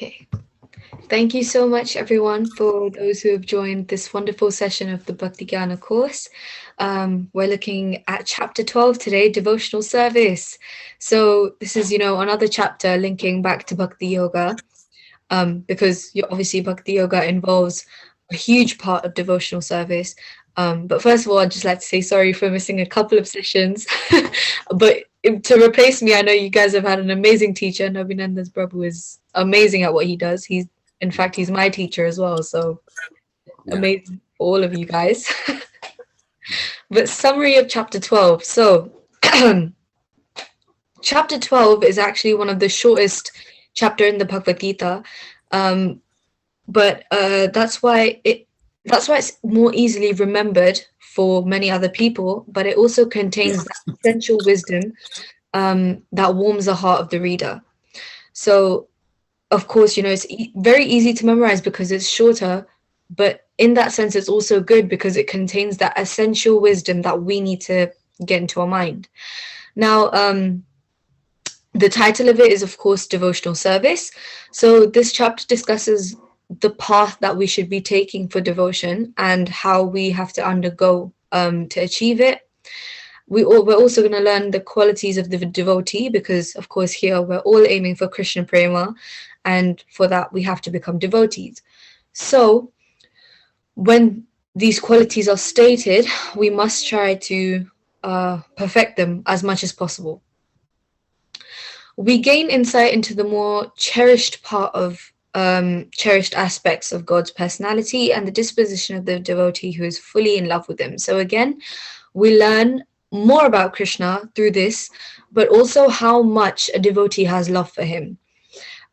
Okay. Thank you so much, everyone, for those who have joined this wonderful session of the Bhakti Gyana course. We're looking at chapter 12 today, devotional service. So this is, another chapter linking back to Bhakti Yoga, because obviously Bhakti Yoga involves a huge part of devotional service. But first of all, I'd just like to say sorry for missing a couple of sessions. But to replace me, I know you guys have had an amazing teacher. Nabinanda's Prabhu is amazing at what he does. In fact, he's my teacher as well. So amazing for all of you guys. But summary of chapter 12. So chapter 12 is actually one of the shortest chapter in the Bhagavad Gita. But that's why it's more easily remembered for many other people, but it also contains that essential wisdom that warms the heart of the reader. So, of course, it's very easy to memorize because it's shorter, but in that sense, it's also good because it contains that essential wisdom that we need to get into our mind. Now, the title of it is, of course, devotional service. So this chapter discusses the path that we should be taking for devotion and how we have to undergo to achieve it. We're also going to learn the qualities of the devotee because, of course, here we're all aiming for Krishna Prema, and for that we have to become devotees. So when these qualities are stated, we must try to perfect them as much as possible. We gain insight into the more cherished part of cherished aspects of God's personality and the disposition of the devotee who is fully in love with him. So again, we learn more about Krishna through this, but also how much a devotee has love for him.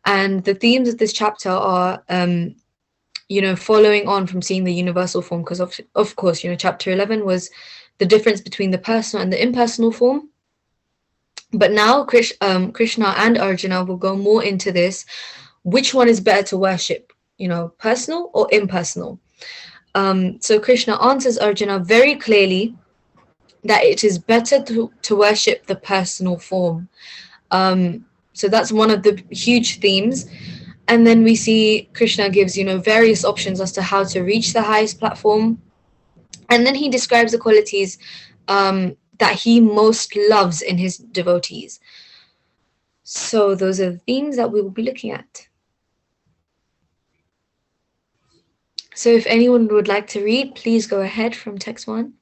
And the themes of this chapter are, following on from seeing the universal form, because of course, chapter 11 was the difference between the personal and the impersonal form. But now Krishna and Arjuna will go more into this. Which one is better to worship, personal or impersonal? So Krishna answers Arjuna very clearly that it is better to worship the personal form. So that's one of the huge themes. And then we see Krishna gives, various options as to how to reach the highest platform. And then he describes the qualities that he most loves in his devotees. So those are the themes that we will be looking at. So if anyone would like to read, please go ahead from text 1.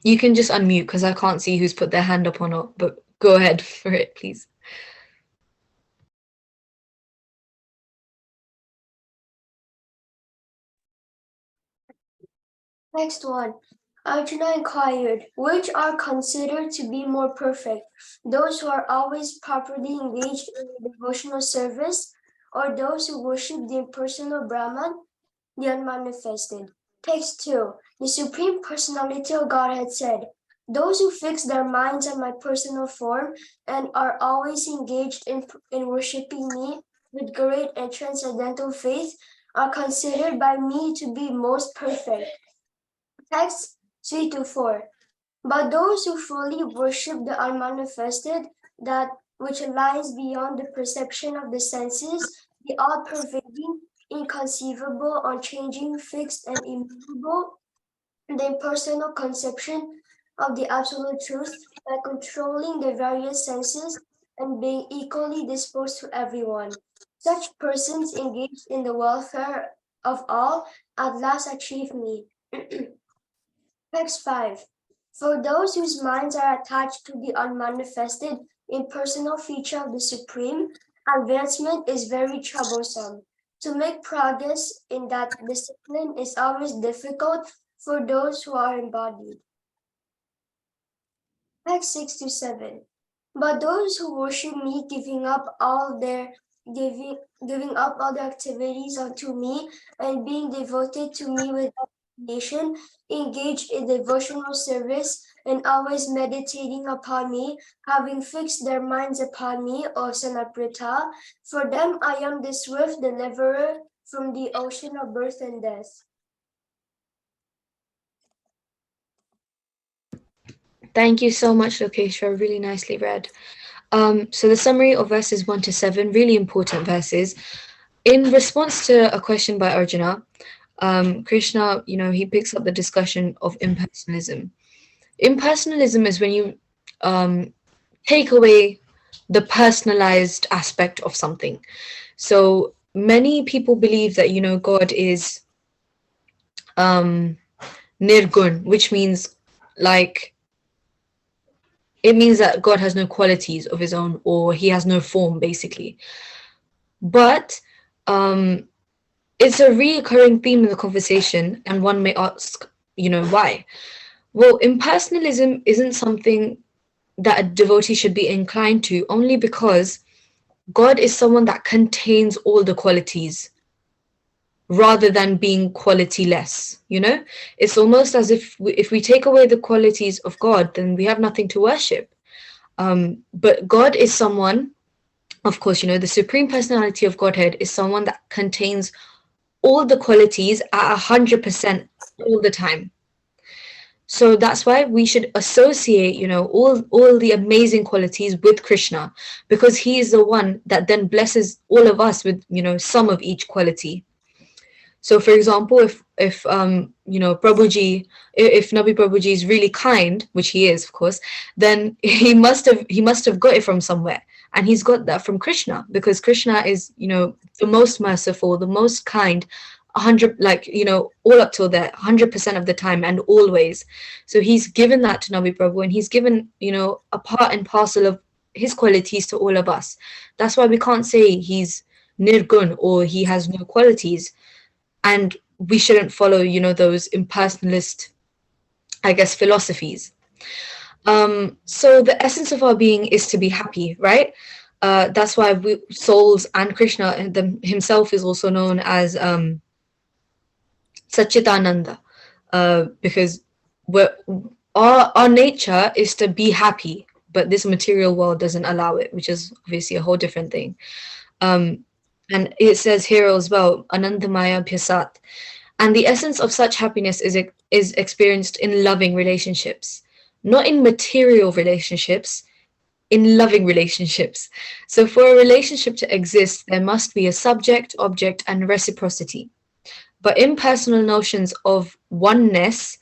You can just unmute because I can't see who's put their hand up or not, but go ahead for it, please. Next one. Arjuna inquired, which are considered to be more perfect, those who are always properly engaged in devotional service, or those who worship the impersonal Brahman, the unmanifested? Text 2. The Supreme Personality of Godhead said, those who fix their minds on my personal form and are always engaged in worshipping me with great and transcendental faith are considered by me to be most perfect. Text 3 to 4. But those who fully worship the unmanifested, that which lies beyond the perception of the senses, the all-pervading, inconceivable, unchanging, fixed, and immovable, the impersonal conception of the absolute truth by controlling the various senses and being equally disposed to everyone. Such persons engaged in the welfare of all at last achieve me. Text 5. For those whose minds are attached to the unmanifested, impersonal feature of the Supreme, advancement is very troublesome. To make progress in that discipline is always difficult for those who are embodied. Text 6 to 7. But those who worship me, giving up all their activities unto me and being devoted to me without nation, engaged in devotional service and always meditating upon me, having fixed their minds upon me, O Sanaprita, for them I am the swift deliverer from the ocean of birth and death. Thank you so much, Lokeshwar. Really nicely read. So the summary of verses 1 to 7, really important verses. In response to a question by Arjuna, Krishna, he picks up the discussion of impersonalism. Impersonalism is when you take away the personalized aspect of something. So many people believe that, God is nirgun, which means like, it means that God has no qualities of his own, or he has no form, basically. But it's a reoccurring theme in the conversation, and one may ask, why? Well, impersonalism isn't something that a devotee should be inclined to, only because God is someone that contains all the qualities rather than being qualityless. It's almost as if we take away the qualities of God, then we have nothing to worship. But God is someone, of course, the Supreme Personality of Godhead is someone that contains all the qualities at 100% all the time. So that's why we should associate, all the amazing qualities with Krishna, because he is the one that then blesses all of us with, some of each quality. So, for example, if Prabhuji, if Nabi Prabhuji is really kind, which he is, of course, then he must have got it from somewhere, and he's got that from Krishna, because Krishna is, the most merciful, the most kind, 100, all up till there, 100% of the time and always. So he's given that to Nabi Prabhu, and he's given, a part and parcel of his qualities to all of us. That's why we can't say he's nirgun or he has no qualities. And we shouldn't follow, those impersonalist, I guess, philosophies. So the essence of our being is to be happy, right? That's why souls and Krishna himself is also known as Satchitananda, because our nature is to be happy, but this material world doesn't allow it, which is obviously a whole different thing. And it says here as well, Anandamaya Bhyasat. And the essence of such happiness is experienced in loving relationships, not in material relationships, in loving relationships. So for a relationship to exist, there must be a subject, object, and reciprocity. But impersonal notions of oneness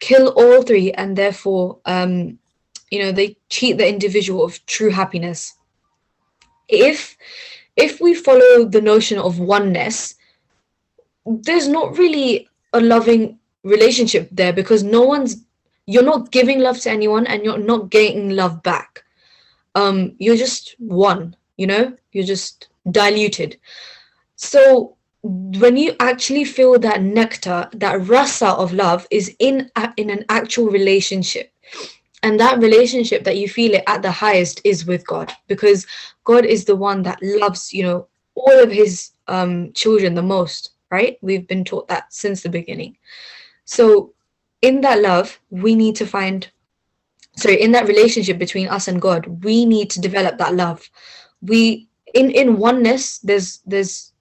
kill all three, and therefore, they cheat the individual of true happiness. If we follow the notion of oneness, there's not really a loving relationship there, because you're not giving love to anyone, and you're not getting love back. You're just one, you're just diluted. So when you actually feel that nectar, that rasa of love is in an actual relationship, and that relationship that you feel it at the highest is with God, because God is the one that loves, all of his children the most, right? We've been taught that since the beginning. So in that love, we need to in that relationship between us and God, we need to develop that love. In oneness, there's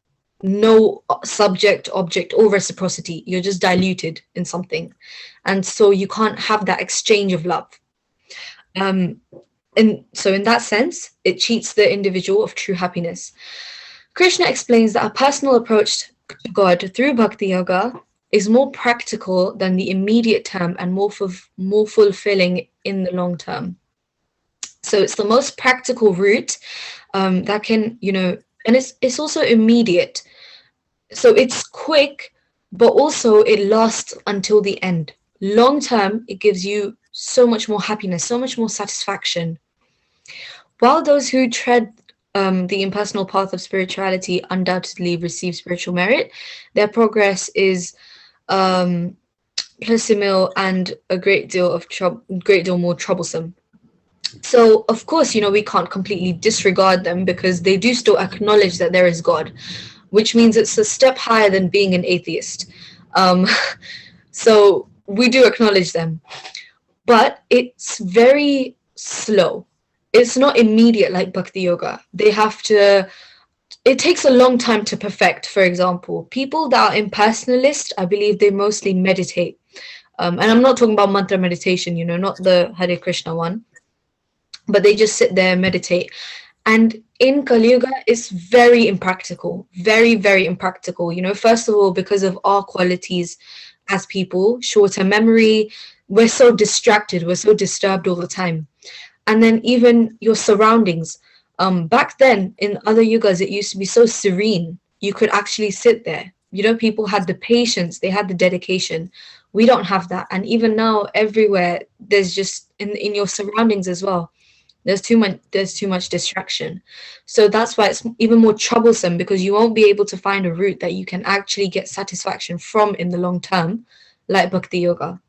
no subject, object, or reciprocity. You're just diluted in something. And so you can't have that exchange of love. And so in that sense, it cheats the individual of true happiness. Krishna explains that a personal approach to God through Bhakti Yoga is more practical than the immediate term, and more fulfilling in the long term. So it's the most practical route that can, and it's also immediate. So it's quick, but also it lasts until the end. Long term, it gives you so much more happiness, so much more satisfaction. While those who tread the impersonal path of spirituality undoubtedly receive spiritual merit, their progress is piecemeal and a great deal more troublesome. So of course, we can't completely disregard them, because they do still acknowledge that there is God, which means it's a step higher than being an atheist. So we do acknowledge them, but it's very slow. It's not immediate like Bhakti Yoga. It takes a long time to perfect. For example, people that are impersonalist, I believe they mostly meditate. And I'm not talking about mantra meditation, not the Hare Krishna one, but they just sit there and meditate. And in Kali Yuga, it's very impractical, very, very impractical. First of all, because of our qualities as people, shorter memory, we're so distracted, we're so disturbed all the time. And then even your surroundings. Back then, in other yugas, it used to be so serene. You could actually sit there. People had the patience, they had the dedication. We don't have that. And even now, everywhere, there's just in your surroundings as well, there's too much distraction. So that's why it's even more troublesome, because you won't be able to find a route that you can actually get satisfaction from in the long term, like bhakti yoga.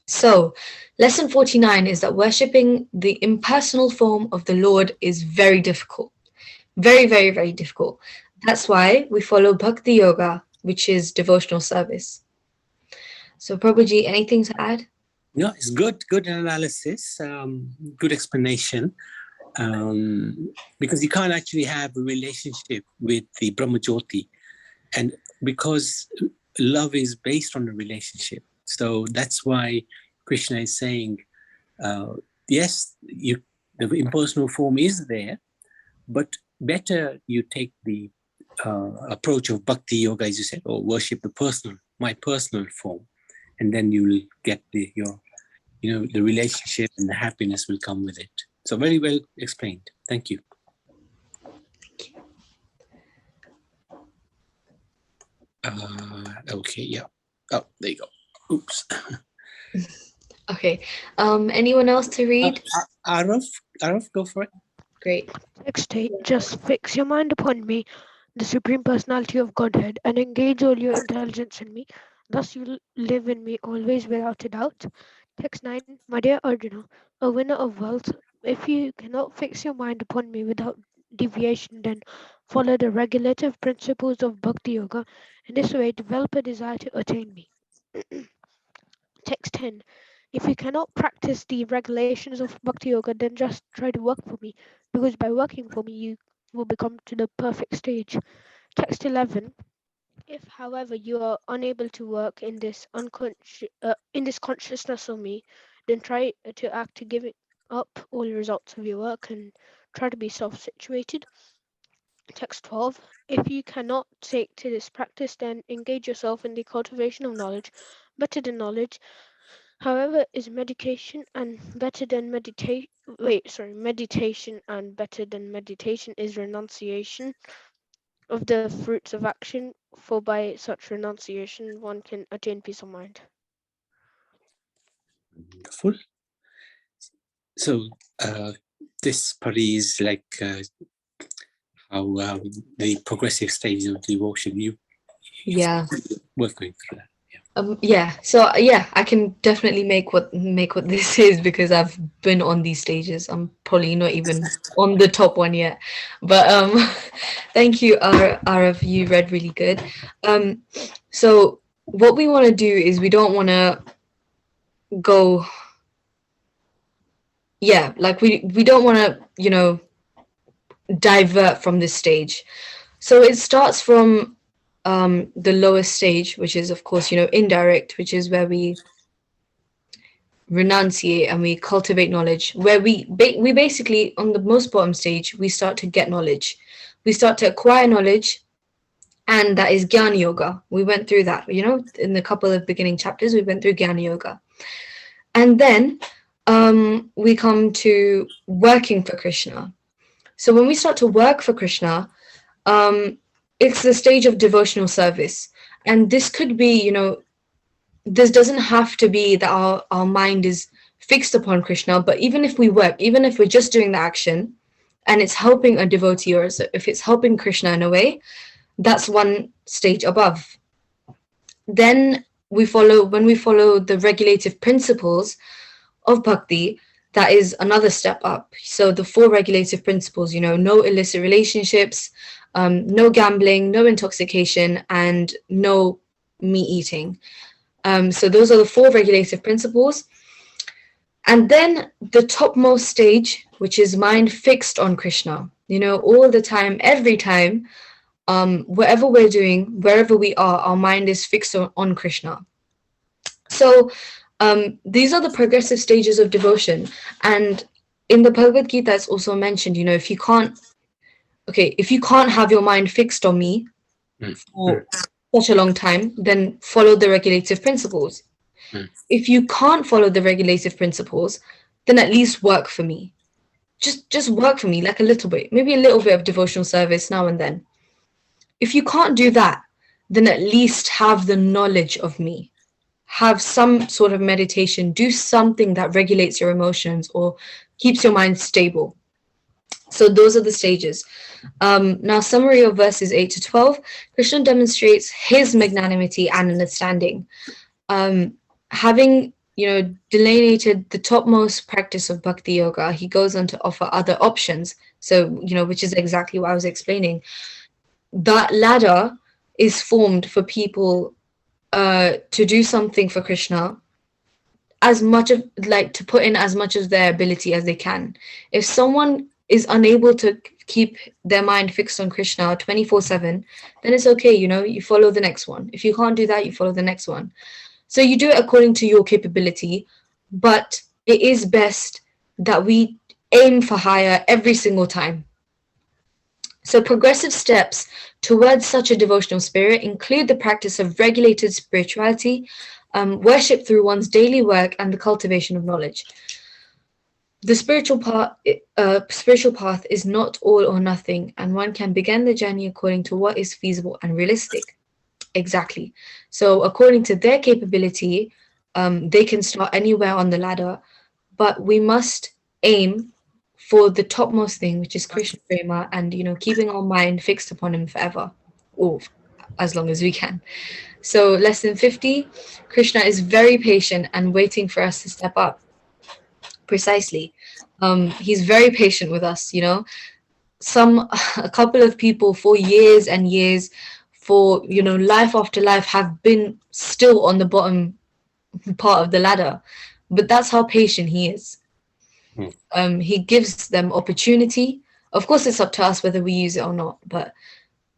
So lesson 49 is that worshipping the impersonal form of the Lord is very difficult. Very, very, very difficult. That's why we follow bhakti yoga, which is devotional service. So Prabhuji, anything to add? No, it's good analysis, good explanation, because you can't actually have a relationship with the Brahmajyoti, and because love is based on a relationship. So that's why Krishna is saying, yes, the impersonal form is there, but better you take the approach of bhakti yoga, as you said, or worship my personal form, and then you will get the relationship and the happiness will come with it. So very well explained. Thank you. Okay, yeah. Oh, there you go. Oops. Okay. Anyone else to read? Arav, go for it. Great. Text 8. Just fix your mind upon me, the Supreme Personality of Godhead, and engage all your intelligence in me. Thus you will live in me always without a doubt. Text 9. My dear Arjuna, a winner of wealth, if you cannot fix your mind upon me without deviation, then follow the regulative principles of Bhakti Yoga. In this way, develop a desire to attain me. Text 10. If you cannot practice the regulations of Bhakti Yoga, then just try to work for me, because by working for me, you will become to the perfect stage. Text 11. If, however, you are unable to work in this consciousness of me, then try to act to give up all the results of your work and try to be self-situated. Text 12. If you cannot take to this practice, then engage yourself in the cultivation of knowledge. Better than knowledge, however, is medication, and better than meditation. Meditation and better than meditation is renunciation of the fruits of action, for by such renunciation one can attain peace of mind. Wonderful. So this Pari is like how the progressive stages of devotion. Yeah. Worth going through that. So I can definitely make what this is, because I've been on these stages. I'm probably not even on the top one yet, but thank you, Arav, you read really good. So what we want to do is we don't want to go, like we don't want to divert from this stage. So it starts from the lowest stage, which is of course indirect, which is where we renunciate and we cultivate knowledge, where we basically, on the most bottom stage, we start to get knowledge, we start to acquire knowledge, and that is Jnana Yoga. We went through that, in a couple of beginning chapters. We went through Jnana Yoga, and then we come to working for Krishna. So when we start to work for Krishna, it's the stage of devotional service. And this could be, this doesn't have to be that our mind is fixed upon Krishna, but even if we work, even if we're just doing the action and it's helping a devotee, or if it's helping Krishna in a way, that's one stage above. Then when we follow the regulative principles of bhakti, that is another step up. So the 4 regulative principles, no illicit relationships, no gambling, no intoxication, and no meat eating. So those are the 4 regulative principles. And then the topmost stage, which is mind fixed on Krishna, all the time, every time, whatever we're doing, wherever we are, our mind is fixed on Krishna. So these are the progressive stages of devotion. And in the Bhagavad Gita, it's also mentioned, if you can't have your mind fixed on me for such a long time, then follow the regulative principles. If you can't follow the regulative principles, then at least work for me. Just work for me, like a little bit, maybe a little bit of devotional service now and then. If you can't do that, then at least have the knowledge of me. Have some sort of meditation, do something that regulates your emotions or keeps your mind stable. So those are the stages. Now, summary of verses 8 to 12. Krishna demonstrates his magnanimity and understanding. Having delineated the topmost practice of bhakti yoga, he goes on to offer other options. So, which is exactly what I was explaining. That ladder is formed for people to do something for Krishna, as much of to put in as much of their ability as they can. If someone is unable to keep their mind fixed on Krishna 24/7, then it's okay, you follow the next one. If you can't do that, you follow the next one. So you do it according to your capability, but it is best that we aim for higher every single time. So progressive steps towards such a devotional spirit include the practice of regulated spirituality, worship through one's daily work, and the cultivation of knowledge. The spiritual path is not all or nothing, and one can begin the journey according to what is feasible and realistic. Exactly. So according to their capability, they can start anywhere on the ladder, but we must aim for the topmost thing, which is Krishna Prema, and keeping our mind fixed upon him forever, or as long as we can. So lesson 50, Krishna is very patient and waiting for us to step up. Precisely. He's very patient with us, a couple of people for years and years, for life after life, have been still on the bottom part of the ladder, but that's how patient he is. He gives them opportunity. Of course, it's up to us whether we use it or not, but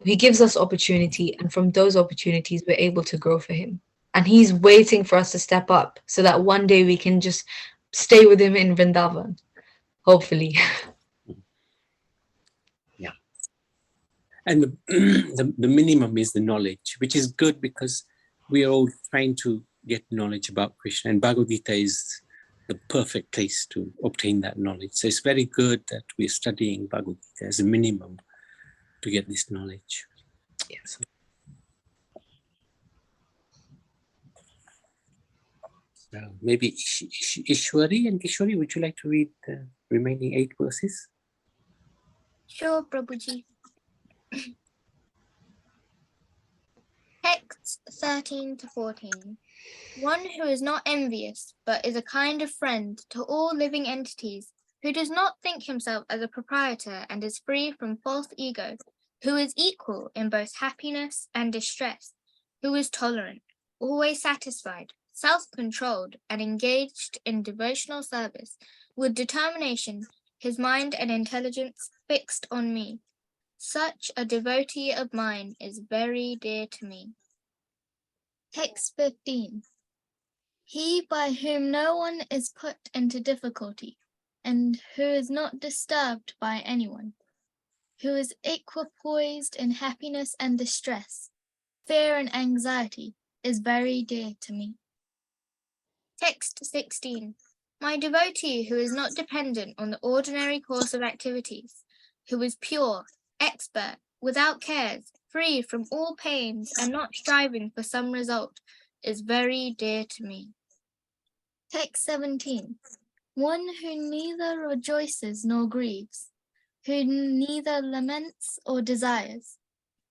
he gives us opportunity, and from those opportunities we're able to grow for him, and he's waiting for us to step up so that one day we can just stay with him in Vrindavan, hopefully. Yeah. And the minimum is the knowledge, which is good because we are all trying to get knowledge about Krishna, and Bhagavad Gita is the perfect place to obtain that knowledge. So it's very good that we're studying Bhagavad Gita as a minimum to get this knowledge. Yes. So maybe Ishwari and Kishwari, would you like to read the remaining 8 verses? Sure, Prabhuji. Texts 13 to 14. One who is not envious, but is a kind of friend to all living entities, who does not think himself as a proprietor and is free from false ego, who is equal in both happiness and distress, who is tolerant, always satisfied, self-controlled, and engaged in devotional service, with determination, his mind and intelligence fixed on me. Such a devotee of mine is very dear to me. Text 15. He by whom no one is put into difficulty, and who is not disturbed by anyone, who is equipoised in happiness and distress, fear and anxiety, is very dear to me. Text 16. My devotee who is not dependent on the ordinary course of activities, who is pure, expert, without cares, free from all pains, and not striving for some result, is very dear to me. Text 17. One who neither rejoices nor grieves, who neither laments or desires,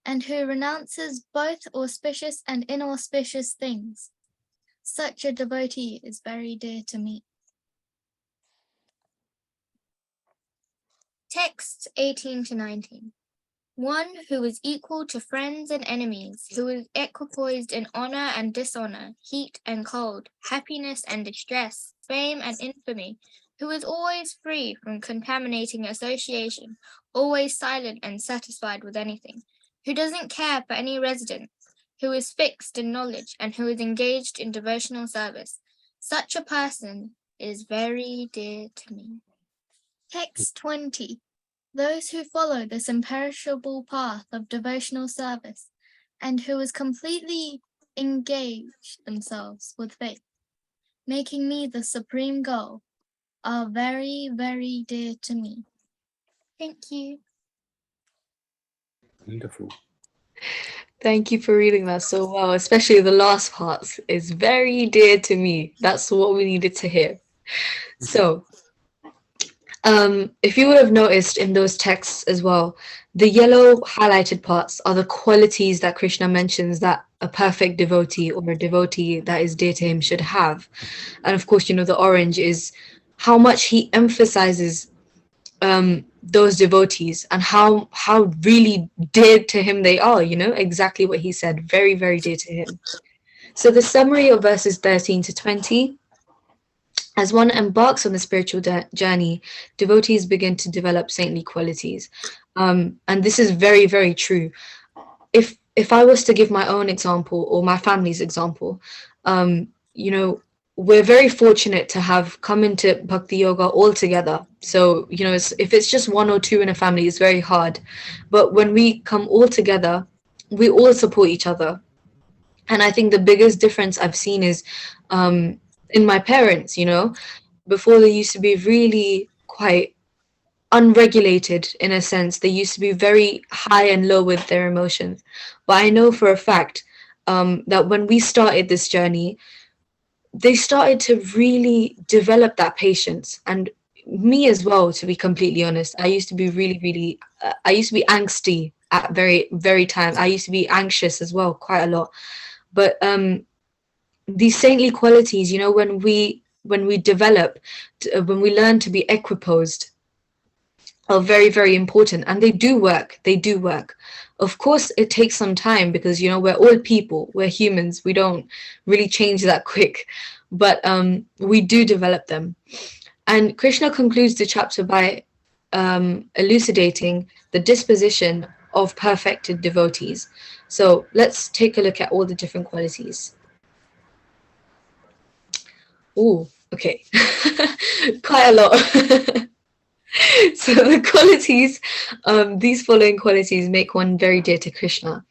and who renounces both auspicious and inauspicious things. Such a devotee is very dear to me. Texts 18 to 19. One who is equal to friends and enemies, who is equipoised in honor and dishonor, heat and cold, happiness and distress, fame and infamy, who is always free from contaminating association, always silent and satisfied with anything, who doesn't care for any residence, who is fixed in knowledge, and who is engaged in devotional service. Such a person is very dear to me. Text 20. Those who follow this imperishable path of devotional service, and who has completely engaged themselves with faith, making me the supreme goal, are very, very dear to me. Thank you. Wonderful. Thank you for reading that so well, especially the last part is very dear to me. That's what we needed to hear. So, if you would have noticed in those texts as well, the yellow highlighted parts are the qualities that Krishna mentions that a perfect devotee or a devotee that is dear to him should have. And of course, the orange is how much he emphasizes those devotees and how really dear to him they are, exactly what he said, very, very dear to him. So the summary of verses 13 to 20, as one embarks on the spiritual journey, devotees begin to develop saintly qualities. And this is very, very true. If I was to give my own example or my family's example, we're very fortunate to have come into Bhakti Yoga all together. So, if it's just one or two in a family, it's very hard. But when we come all together, we all support each other. And I think the biggest difference I've seen is in my parents, before they used to be really quite unregulated in a sense. They used to be very high and low with their emotions. But I know for a fact that when we started this journey, they started to really develop that patience. And me as well, to be completely honest, I used to be really, I used to be angsty at very, very times. I used to be anxious as well, quite a lot. But these saintly qualities, when we develop, when we learn to be equiposed, are very, very important. And they do work. Of course, it takes some time because, we're all people, we're humans. We don't really change that quick, but we do develop them. And Krishna concludes the chapter by elucidating the disposition of perfected devotees. So let's take a look at all the different qualities. Oh, okay. Quite a lot. So the qualities, these following qualities make one very dear to Krishna.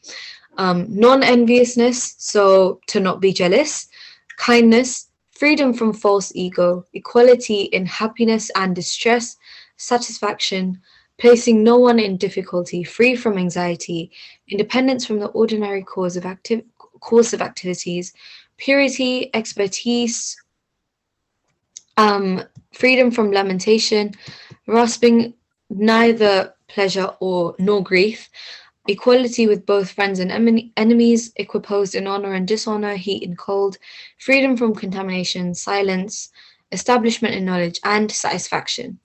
Non-enviousness, so to not be jealous. Kindness, freedom from false ego. Equality in happiness and distress. Satisfaction, placing no one in difficulty. Free from anxiety. Independence from the ordinary course of activities. Purity, expertise. Freedom from lamentation, grasping neither pleasure nor grief, equality with both friends and enemies, equiposed in honor and dishonor, heat and cold, freedom from contamination, silence, establishment in knowledge, and satisfaction.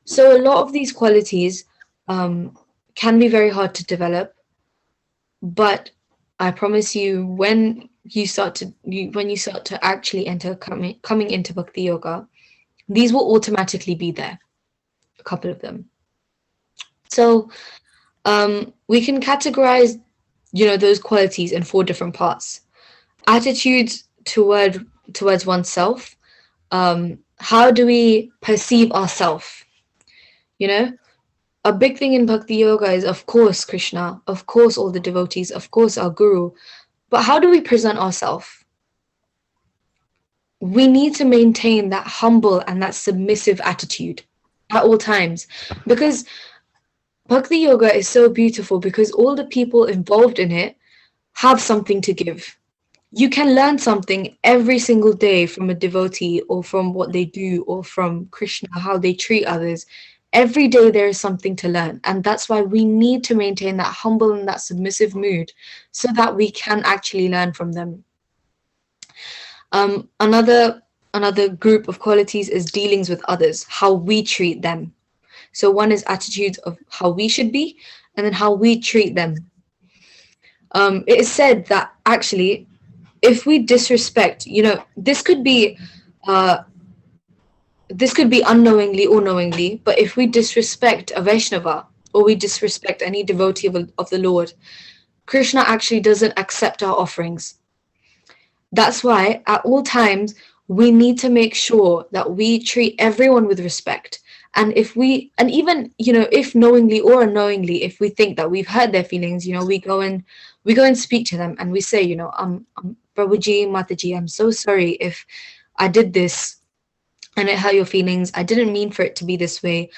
So a lot of these qualities can be very hard to develop, but I promise you, when you start to actually enter coming into Bhakti Yoga, these will automatically be there, a couple of them. So we can categorize, those qualities in 4 different parts. Attitudes towards oneself. How do we perceive ourselves? A big thing in Bhakti Yoga is, of course, Krishna, of course, all the devotees, of course, our Guru. But how do we present ourselves? We need to maintain that humble and that submissive attitude at all times, because Bhakti Yoga is so beautiful because all the people involved in it have something to give. You can learn something every single day from a devotee or from what they do or from Krishna, how they treat others. Every day there is something to learn. And that's why we need to maintain that humble and that submissive mood so that we can actually learn from them. Another group of qualities is dealings with others, how we treat them. So one is attitudes of how we should be, and then how we treat them. It is said that actually, if we disrespect, this could be unknowingly or knowingly, but if we disrespect a Vaishnava or we disrespect any devotee of the Lord, Krishna actually doesn't accept our offerings. That's why at all times we need to make sure that we treat everyone with respect. And even, if knowingly or unknowingly, if we think that we've hurt their feelings, we go and speak to them and we say, Prabhuji, Mataji, I'm so sorry if I did this and it hurt your feelings. I didn't mean for it to be this way.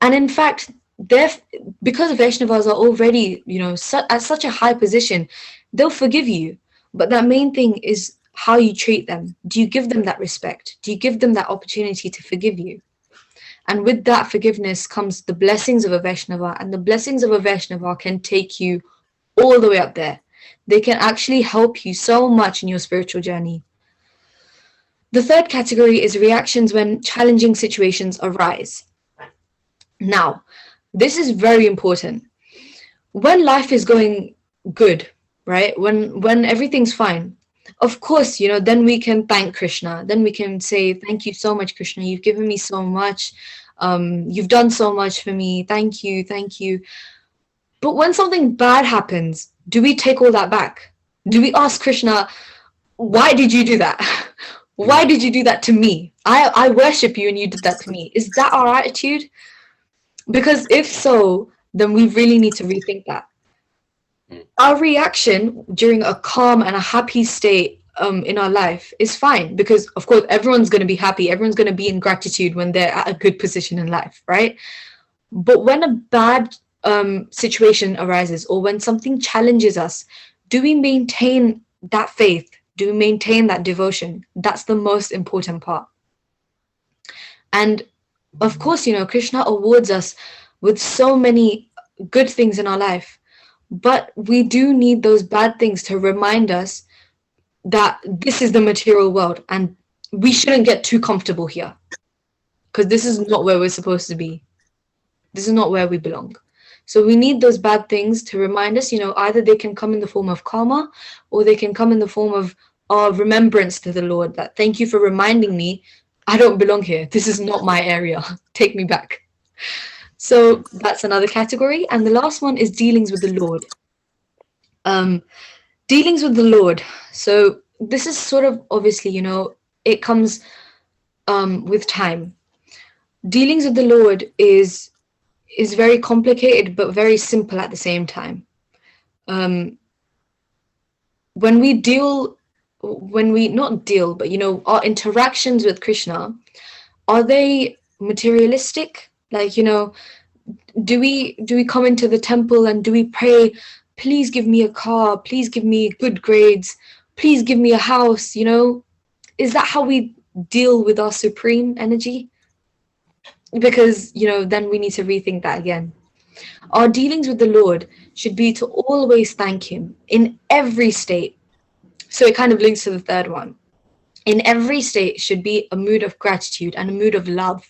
And in fact, because Vaishnavas are already, at such a high position, they'll forgive you. But that main thing is how you treat them. Do you give them that respect? Do you give them that opportunity to forgive you? And with that forgiveness comes the blessings of a Vaishnava, and the blessings of a Vaishnava can take you all the way up there. They can actually help you so much in your spiritual journey. The third category is reactions when challenging situations arise. Now, this is very important. When life is going good, right? When everything's fine, of course, then we can thank Krishna. Then we can say, thank you so much, Krishna. You've given me so much. You've done so much for me. Thank you, thank you. But when something bad happens, do we take all that back? Do we ask Krishna, why did you do that? Why did you do that to me? I worship you and you did that to me. Is that our attitude? Because if so, then we really need to rethink that. Our reaction during a calm and a happy state in our life is fine, because of course everyone's going to be happy, everyone's going to be in gratitude when they're at a good position in life, right? But when a bad situation arises, or when something challenges us, do we maintain that faith? Do we maintain that devotion? That's the most important part. And of course, Krishna awards us with so many good things in our life, but we do need those bad things to remind us that this is the material world and we shouldn't get too comfortable here, because this is not where we're supposed to be. This is not where we belong. So we need those bad things to remind us, either they can come in the form of karma, or they can come in the form of our remembrance to the Lord, that thank you for reminding me I don't belong here. This is not my area. Take me back. So that's another category. And the last one is dealings with the Lord. Dealings with the Lord. So this is sort of, obviously, it comes with time. Dealings with the Lord is very complicated, but very simple at the same time. When we not deal, but our interactions with Krishna, are they materialistic? Like, do we come into the temple and do we pray, please give me a car, please give me good grades, please give me a house? Is that how we deal with our supreme energy? Because then we need to rethink that again. Our dealings with the Lord should be to always thank him in every state. So it kind of links to the third one. In every state should be a mood of gratitude and a mood of love.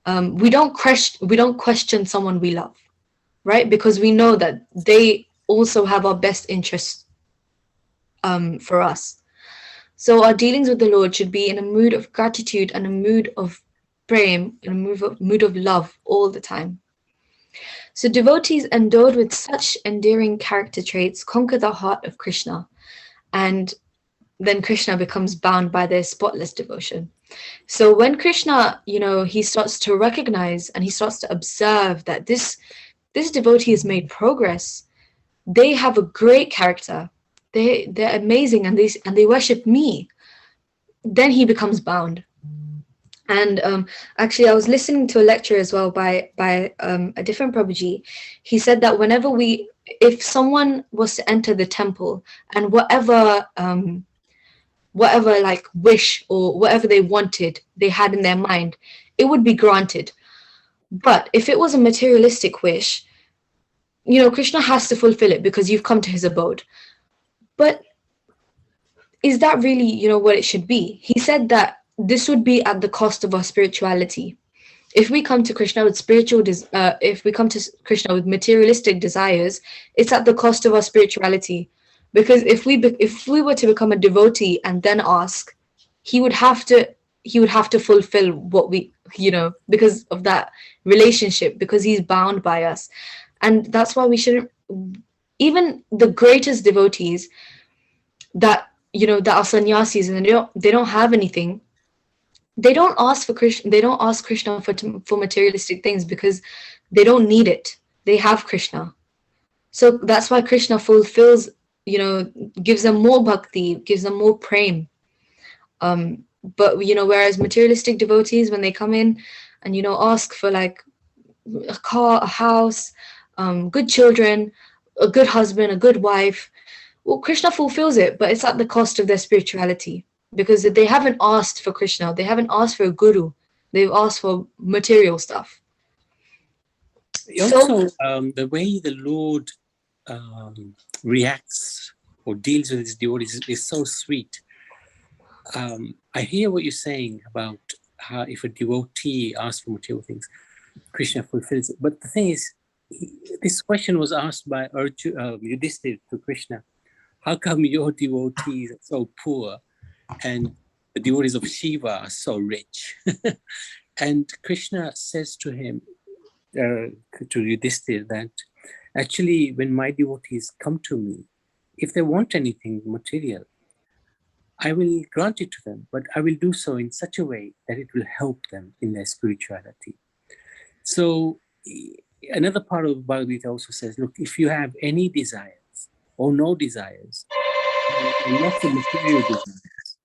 We don't question someone we love, right? Because we know that they also have our best interests for us. So our dealings with the Lord should be in a mood of gratitude and a mood of prem and a mood of love all the time. So devotees endowed with such endearing character traits conquer the heart of Krishna, and then Krishna becomes bound by their spotless devotion. So when Krishna, he starts to recognize and he starts to observe that this devotee has made progress, they have a great character, they're amazing, and they worship me, then he becomes bound. And actually, I was listening to a lecture as well by a different Prabhuji. He said that if someone was to enter the temple and whatever like wish or whatever they wanted, they had in their mind, it would be granted. But if it was a materialistic wish, Krishna has to fulfill it because you've come to his abode. But is that really, what it should be? He said that this would be at the cost of our spirituality. If we come to Krishna with materialistic desires, it's at the cost of our spirituality. Because if we were to become a devotee and then ask, he would have to fulfill what we, because of that relationship, because he's bound by us. And that's why we shouldn't even the greatest devotees that, that are sannyasis and they don't have anything, they don't ask for Krishna. They don't ask Krishna for materialistic things because they don't need it. They have Krishna. So that's why Krishna fulfills, gives them more bhakti, gives them more prem. But whereas materialistic devotees, when they come in and ask for like a car, a house, good children, a good husband, a good wife, well, Krishna fulfills it, but it's at the cost of their spirituality, because they haven't asked for Krishna, they haven't asked for a guru, they've asked for material stuff. Also, the way the Lord reacts or deals with his devotees is so sweet. I hear what you're saying about how if a devotee asks for material things, Krishna fulfills it. But the thing is, this question was asked by Yudhishthira to Krishna. How come your devotees are so poor and the devotees of Shiva are so rich? And Krishna says to him, to Yudhishthira, that actually when my devotees come to me, if they want anything material, I will grant it to them, but I will do so in such a way that it will help them in their spirituality. So another part of Bhagavad Gita also says, look, if you have any desires or no desires, lots of material desires,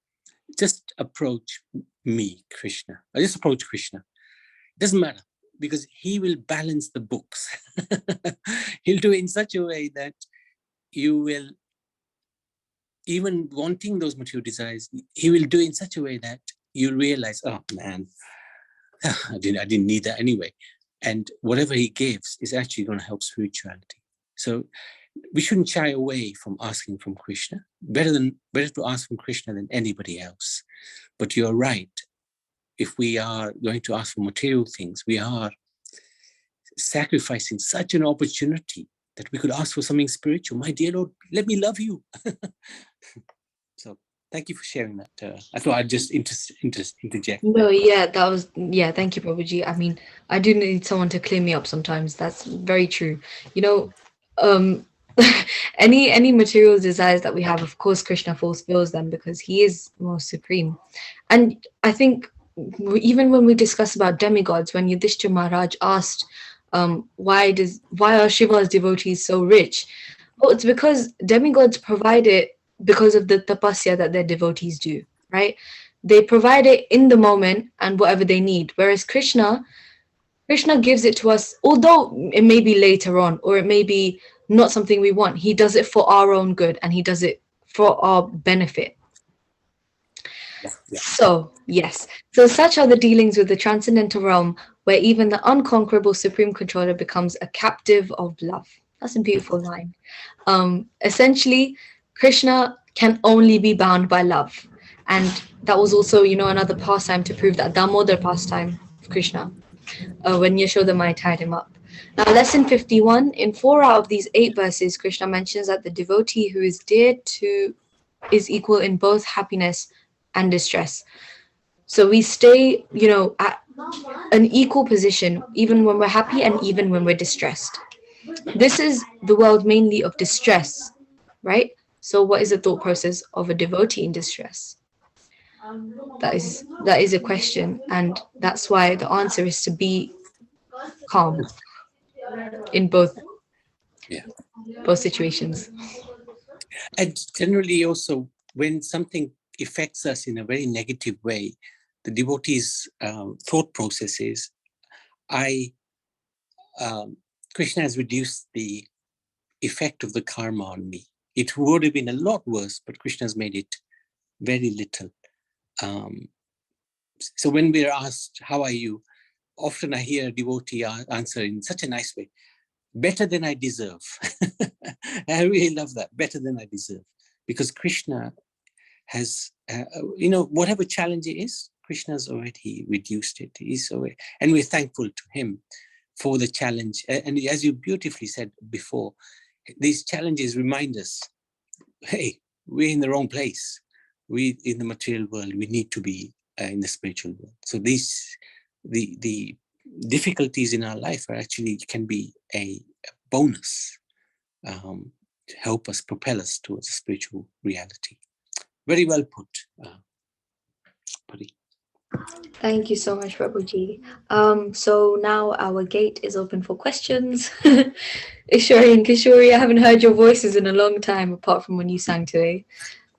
just approach me, Krishna. Or just approach Krishna. It doesn't matter, because he will balance the books. He'll do it in such a way that you will, even wanting those material desires, he will do it in such a way that you realize, oh man, I didn't need that anyway. And whatever he gives is actually going to help spirituality. So we shouldn't shy away from asking from Krishna. Better to ask from Krishna than anybody else. But you're right. If we are going to ask for material things, we are sacrificing such an opportunity that we could ask for something spiritual. My dear Lord, let me love you. So thank you for sharing that. I thought I'd just interject. No, yeah, thank you, Prabhuji. I mean, I do need someone to clear me up sometimes. That's very true. Um, any material desires that we have, of course, Krishna fulfills them because he is most supreme. And I think even when we discuss about demigods, when Yudhishthira Maharaj asked, why are Shiva's devotees so rich? Well, it's because demigods provide it because of the tapasya that their devotees do, right? They provide it in the moment and whatever they need. Whereas Krishna gives it to us, although it may be later on or it may be not something we want. He does it for our own good and he does it for our benefit. Yeah. So, yes. So such are the dealings with the transcendental realm, where even the unconquerable supreme controller becomes a captive of love. That's a beautiful line. Essentially, Krishna can only be bound by love. And that was also, another pastime to prove that Damodar pastime of Krishna, when Yashoda Mai tied him up. Now, lesson 51, in 4 out of these 8 verses, Krishna mentions that the devotee who is dear to is equal in both happiness and distress. So we stay, at an equal position, even when we're happy and even when we're distressed. This is the world mainly of distress, right? So what is the thought process of a devotee in distress? That is a question, and that's why the answer is to be calm in both situations. And generally also, when something affects us in a very negative way, the devotee's thought process is, Krishna has reduced the effect of the karma on me. It would have been a lot worse, but Krishna has made it very little. So when we're asked, how are you? Often I hear a devotee answer in such a nice way, better than I deserve. I really love that, better than I deserve. Because Krishna has, whatever challenge it is, Krishna's already reduced it. And we're thankful to him for the challenge. And as you beautifully said before, these challenges remind us, hey, we're in the wrong place. We in the material world, we need to be in the spiritual world. So the difficulties in our life are actually can be a bonus help us, propel us towards a spiritual reality. Very well put, Puri. Thank you so much, Prabhuji. So now our gate is open for questions. Ishwari and Kishori, I haven't heard your voices in a long time, apart from when you sang today.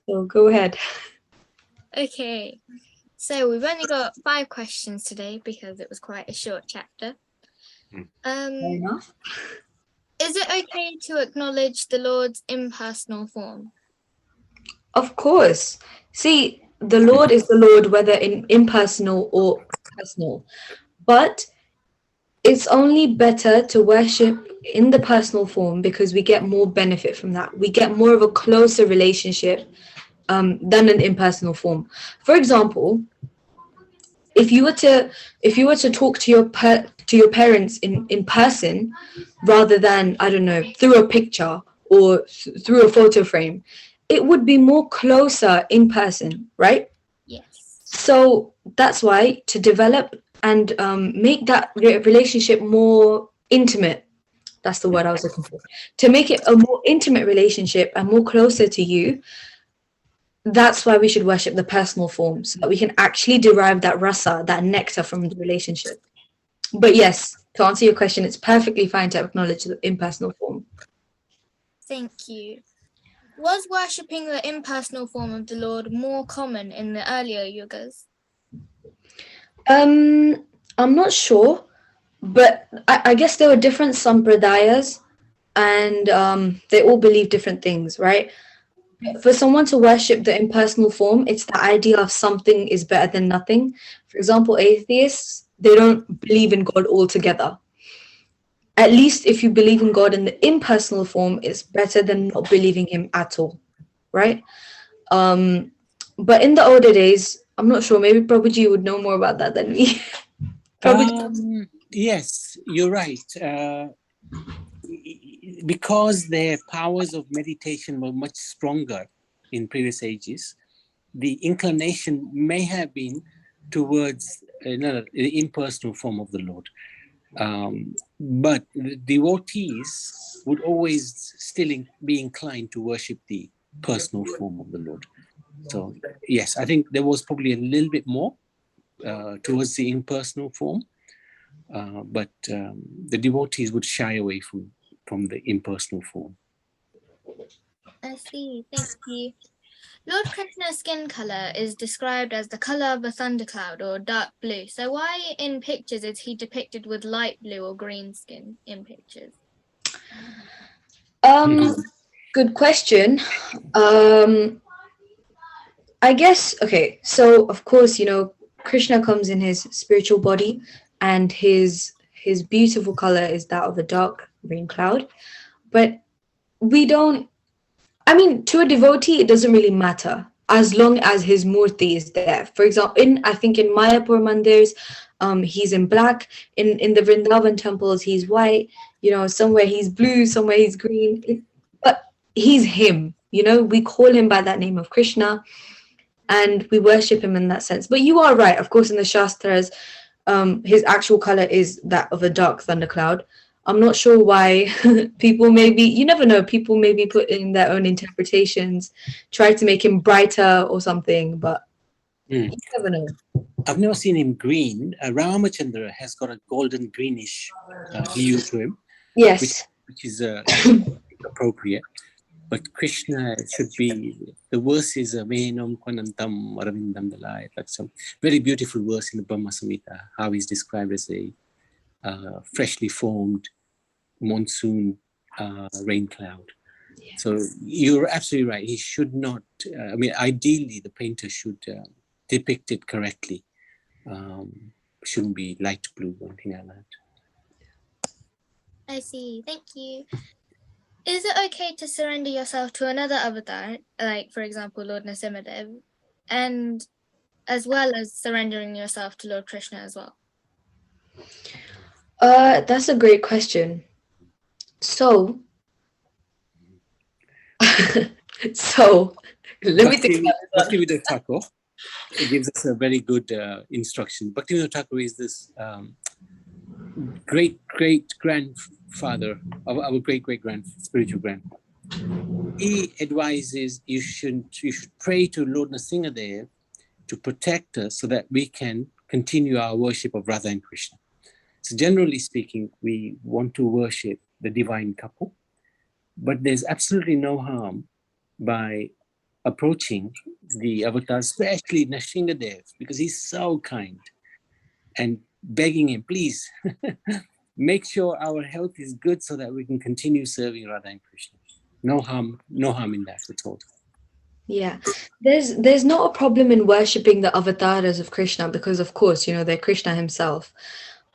So go ahead. Okay, so we've only got 5 questions today because it was quite a short chapter. Fair enough. Is it okay to acknowledge the Lord's impersonal form? Of course. See, the Lord is the Lord, whether in impersonal or personal. But it's only better to worship in the personal form because we get more benefit from that. We get more of a closer relationship than an impersonal form. For example, if you were to talk to your parents in person rather than, I don't know, through a picture or through a photo frame, it would be more closer in person, right? Yes. So that's why, to develop and make that relationship more intimate, that's the word I was looking for, to make it a more intimate relationship and more closer to you, that's why we should worship the personal form, so that we can actually derive that rasa, that nectar from the relationship. But yes, to answer your question, it's perfectly fine to acknowledge the impersonal form. Thank you. Was worshipping the impersonal form of the Lord more common in the earlier yugas? I'm not sure, but I guess there were different sampradayas, and they all believe different things, right? For someone to worship the impersonal form, it's the idea of something is better than nothing. For example, atheists, they don't believe in God altogether. At least if you believe in God in the impersonal form, it's better than not believing him at all, right? But in the older days, I'm not sure, maybe Prabhuji would know more about that than me. Prabhuji. Yes, you're right. Because their powers of meditation were much stronger in previous ages, the inclination may have been towards the impersonal form of the Lord. But the devotees would always still be inclined to worship the personal form of the Lord. So yes, I think there was probably a little bit more towards the impersonal form, but the devotees would shy away from the impersonal form. I see, thank you. Lord Krishna's skin color is described as the color of a thundercloud or dark blue. So why in pictures is he depicted with light blue or green skin in pictures? Good question. I guess, okay, so of course, Krishna comes in his spiritual body, and his beautiful color is that of a dark rain cloud. But to a devotee, it doesn't really matter as long as his murti is there. For example, I think in Mayapur mandirs, he's in black. In the Vrindavan temples, he's white. Somewhere he's blue, somewhere he's green. But he's him. We call him by that name of Krishna, and we worship him in that sense. But you are right. Of course, in the Shastras, his actual color is that of a dark thundercloud. I'm not sure why people you never know, people maybe put in their own interpretations, try to make him brighter or something, but you never know. I've never seen him green. Ramachandra has got a golden greenish hue to him. Yes. Which is appropriate. But Krishna should be, the verse is Venam Kwanantam Aravindam Dalai. That's a very beautiful verse in the Brahma Samhita, how he's described as a freshly formed monsoon rain cloud. Yeah. So you're absolutely right. He should not, ideally the painter should depict it correctly. Shouldn't be light blue or anything like that. I see, thank you. Is it okay to surrender yourself to another avatar, like for example Lord Nrsimhadev, and as well as surrendering yourself to Lord Krishna as well? That's a great question. So let me think about that. Bhaktivinoda Thakur gives us a very good instruction. Bhaktivinoda Thakur is this great grandfather of our great spiritual grandfather. he advises you should pray to Lord Nrsimhadev to protect us so that we can continue our worship of Radha and Krishna. So generally speaking, we want to worship the divine couple, but there's absolutely no harm by approaching the avatar, especially Nrsimhadev, because he's so kind, and begging him, please, make sure our health is good so that we can continue serving Radha and Krishna. No harm in that at all. Yeah, there's not a problem in worshipping the avatars of Krishna because, of course, they're Krishna himself.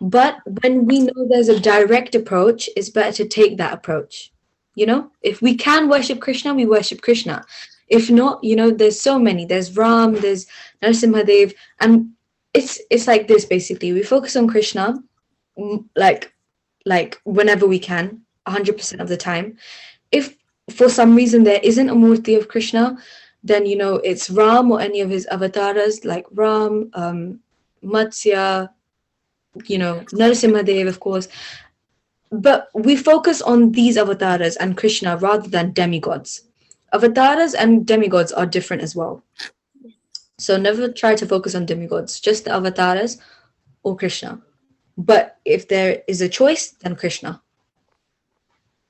But when we know there's a direct approach, it's better to take that approach. If we can worship Krishna, we worship Krishna. If not, there's so many. There's Ram, there's Nrsimhadev, and it's like this basically. We focus on Krishna, like whenever we can, 100% of the time. If for some reason there isn't a murti of Krishna, then it's Ram or any of his avatars like Ram, Matsya, Narasimhadev, of course. But we focus on these avatars and Krishna rather than demigods. Avatars and demigods are different as well. So never try to focus on demigods, just the avatars or Krishna. But if there is a choice, then Krishna.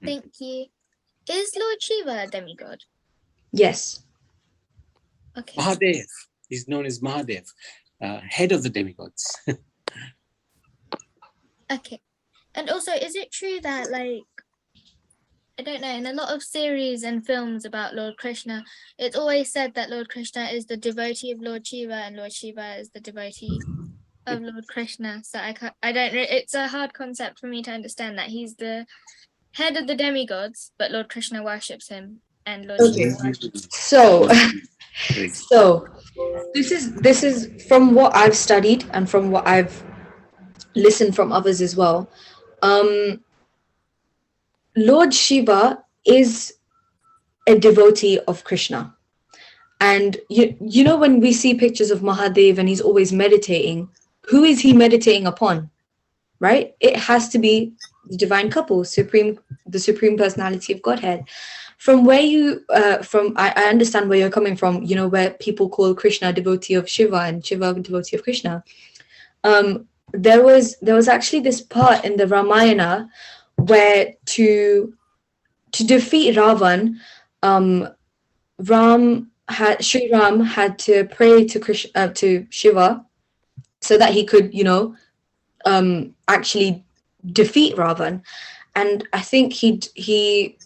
Thank you. Is Lord Shiva a demigod? Yes. Okay. Mahadev is known as Mahadev, head of the demigods. Okay. And also, is it true that, I don't know, in a lot of series and films about Lord Krishna, it's always said that Lord Krishna is the devotee of Lord Shiva and Lord Shiva is the devotee of Lord Krishna. So I don't know, it's a hard concept for me to understand that he's the head of the demigods, but Lord Krishna worships him and Lord Shiva worships. So this is from what I've studied and from what I've listened from others as well. Lord Shiva is a devotee of Krishna. And you know when we see pictures of Mahadev and he's always meditating, who is he meditating upon? Right? It has to be the divine couple, the supreme personality of Godhead. From where I understand where you're coming from, where people call Krishna a devotee of Shiva and Shiva a devotee of Krishna. There was actually this part in the Ramayana where to defeat Ravan, Sri Ram had to pray to Shiva so that he could, actually defeat Ravan. And I think he's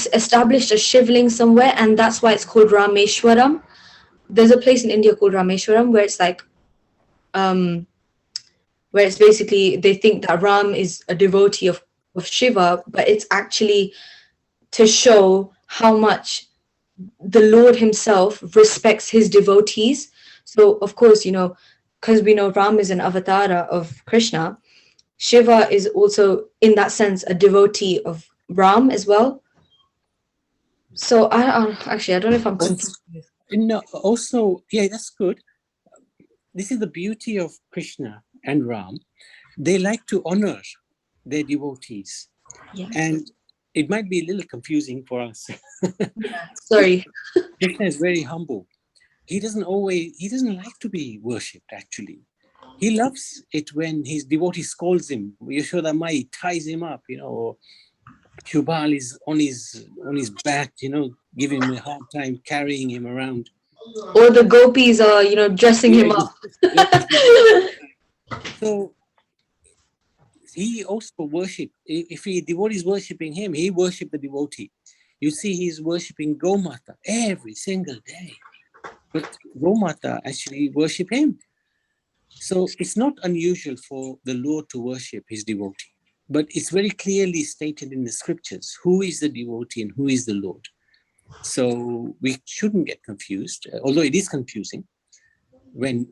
established a shivling somewhere, and that's why it's called Rameshwaram. There's a place in India called Rameshwaram where it's where it's basically they think that Ram is a devotee of Shiva, but it's actually to show how much the Lord himself respects his devotees. So of course, because we know Ram is an avatar of Krishna, Shiva is also in that sense a devotee of Ram as well. So I don't know if I'm confused. No, also, yeah, that's good. This is the beauty of Krishna and Ram. They like to honor their devotees. Yeah. And it might be a little confusing for us. Yeah, sorry. Krishna is very humble. He doesn't like to be worshipped, actually. He loves it when his devotee scolds him. Yashoda Mai ties him up, or Shubal is on his back, giving him a hard time, carrying him around. Or the gopis are, dressing him up. So he also worship. If the devotee is worshipping him, he worship the devotee. You see, he's worshipping Gomata every single day. But Gomata actually worship him. So it's not unusual for the Lord to worship his devotee. But it's very clearly stated in the scriptures who is the devotee and who is the Lord. So we shouldn't get confused, although it is confusing. When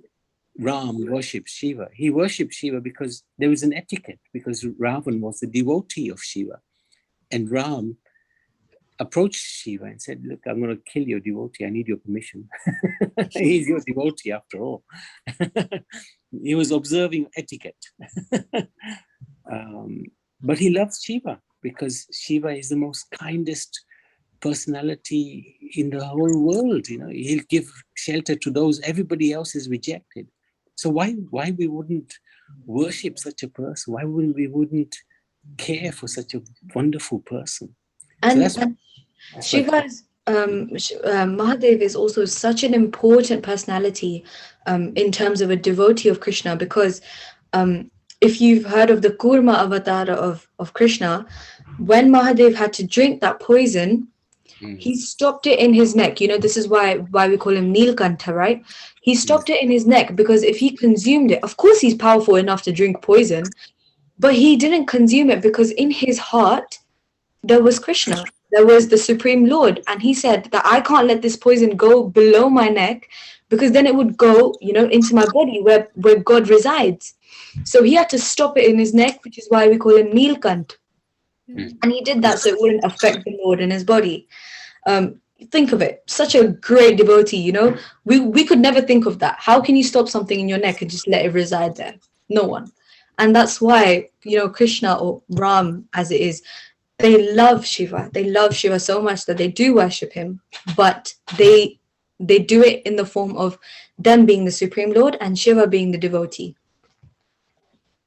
Ram worships Shiva, he worshipped Shiva because there was an etiquette, because Ravan was the devotee of Shiva. And Ram approached Shiva and said, look, I'm going to kill your devotee. I need your permission. He's your devotee after all. He was observing etiquette. But he loves Shiva. because Shiva is the most kindest personality in the whole world. You know, he'll give shelter to those everybody else is rejected. So why we wouldn't worship such a person? Why wouldn't care for such a wonderful person? And, that's and why Shiva's Mahadev is also such an important personality in terms of a devotee of Krishna, because if you've heard of the Kurma avatar of Krishna, when Mahadev had to drink that poison, he stopped it in his neck. You know, this is why we call him Nilkantha, right? He stopped it in his neck because if he consumed it, of course he's powerful enough to drink poison, but he didn't consume it because in his heart there was Krishna, there was the Supreme Lord, and he said that I can't let this poison go below my neck because then it would go, you know, into my body where God resides. So he had to stop it in his neck, which is why we call him Nilkant. And he did that so it wouldn't affect the Lord in his body. Think of it, such a great devotee, you know. We could never think of that. How can you stop something in your neck and just let it reside there? No one. And that's why, you know, Krishna, or Ram as it is, they love Shiva. They love Shiva so much that they do worship him, but they do it in the form of them being the Supreme Lord and Shiva being the devotee.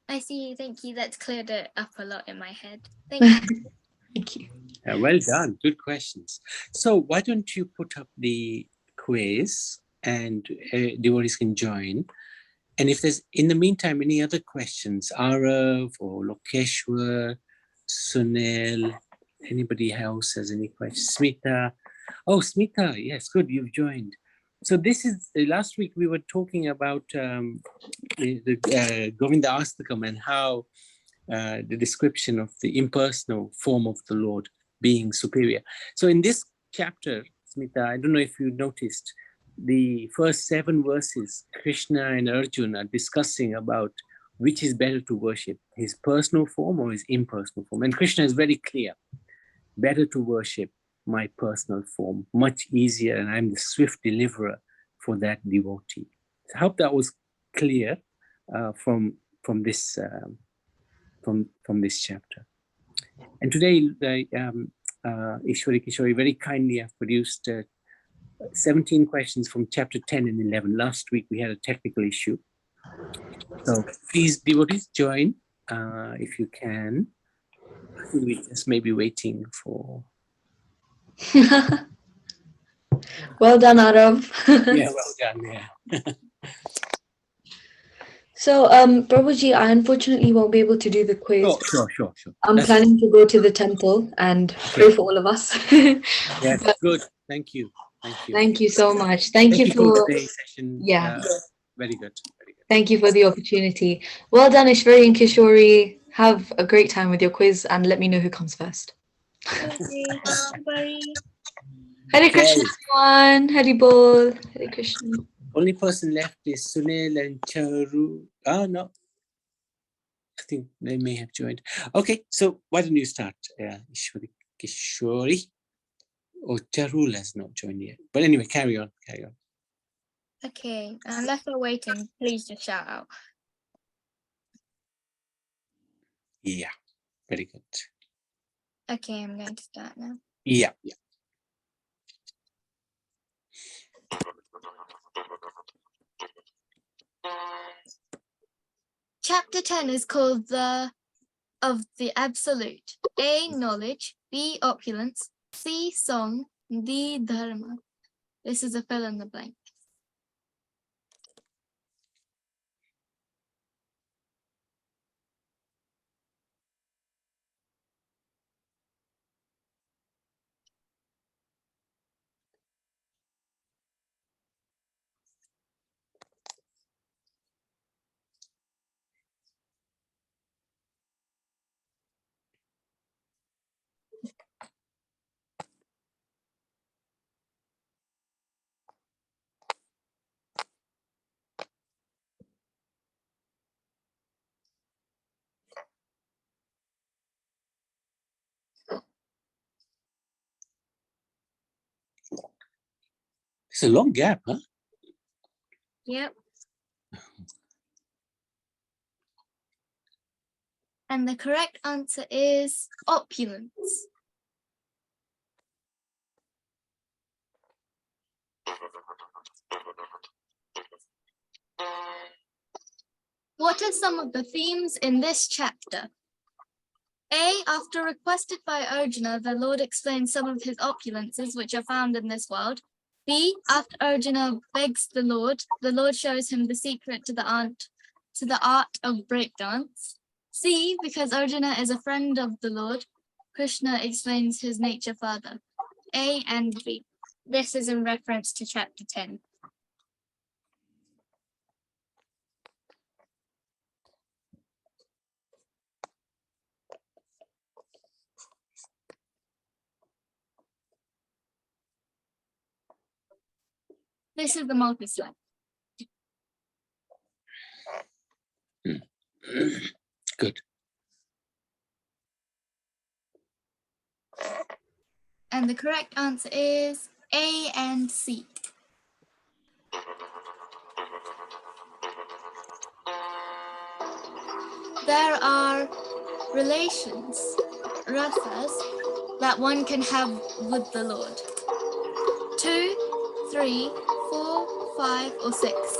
I see. Thank you. That's cleared it up a lot in my head. Thank you. Thank you. well done. Good questions. So why don't you put up the quiz and devotees can join. And if there's, in the meantime, any other questions, Arav or Lokeshwar, Sunil, anybody else has any questions? Smita. Oh, Smita, yes, good, you've joined. So this is, last week we were talking about Govinda Astakam and how the description of the impersonal form of the Lord being superior. So in this chapter, Smita, I don't know if you noticed, the first 7 verses, Krishna and Arjuna are discussing about which is better to worship, his personal form or his impersonal form. And Krishna is very clear, better to worship my personal form, much easier, and I'm the swift deliverer for that devotee. So I hope that was clear from this chapter. And today, Ishwari Kishori very kindly have produced 17 questions from chapter 10 and 11. Last week we had a technical issue. So please, devotees, join if you can. We just may be waiting for... Well done, Arav. Yeah, well done, yeah. So, Prabhuji, I unfortunately won't be able to do the quiz. Sure. I'm planning to go to the temple and pray for all of us. Yes, good. Thank you. Thank you so much. Thank you for for today's session. Yeah. Very good. Thank you for the opportunity. Well done, Ishwari and Kishori. Have a great time with your quiz and let me know who comes first. Okay. Bye. Hare Krishna, everyone. Hare Bol. Hare Krishna. Only person left is Sunil and Charu. Oh, no. I think they may have joined. Okay, so why don't you start, Ishwari Kishori? Or Charul has not joined yet. But anyway, carry on. Okay. Unless we're waiting, please just shout out. Yeah, very good. Okay, I'm going to start now. Yeah. Chapter 10 is called of the Absolute. A, knowledge. B, opulence. C, song. D, dharma. This is a fill in the blank. It's a long gap, huh? Yep. And the correct answer is opulence. What are some of the themes in this chapter? A. After requested by Arjuna, the Lord explains some of his opulences which are found in this world. B. After Arjuna begs the Lord shows him the secret to the art of breakdance. C. Because Arjuna is a friend of the Lord, Krishna explains his nature further. A and B. This is in reference to chapter 10. This is the multi-slide. Good. And the correct answer is A and C. There are relations, rasas, that one can have with the Lord. 2, 3, 4, 5, or 6.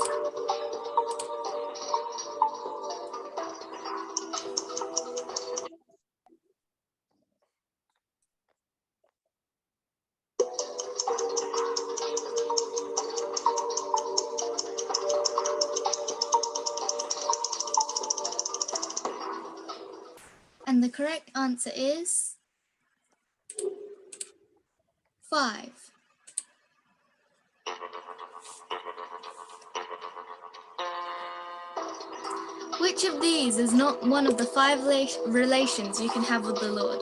And the correct answer is 5. Which of these is not one of the 5 relations you can have with the Lord?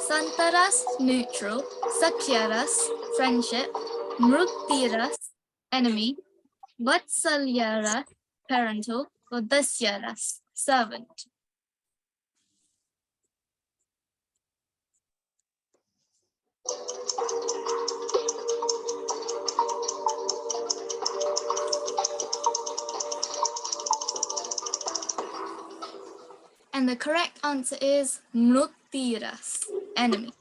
Santaras, neutral. Sakyaras, friendship. Mruktiras, enemy. Vatsalyaras, parental. Or Dasyaras, servant. And the correct answer is Mruktiras, enemy.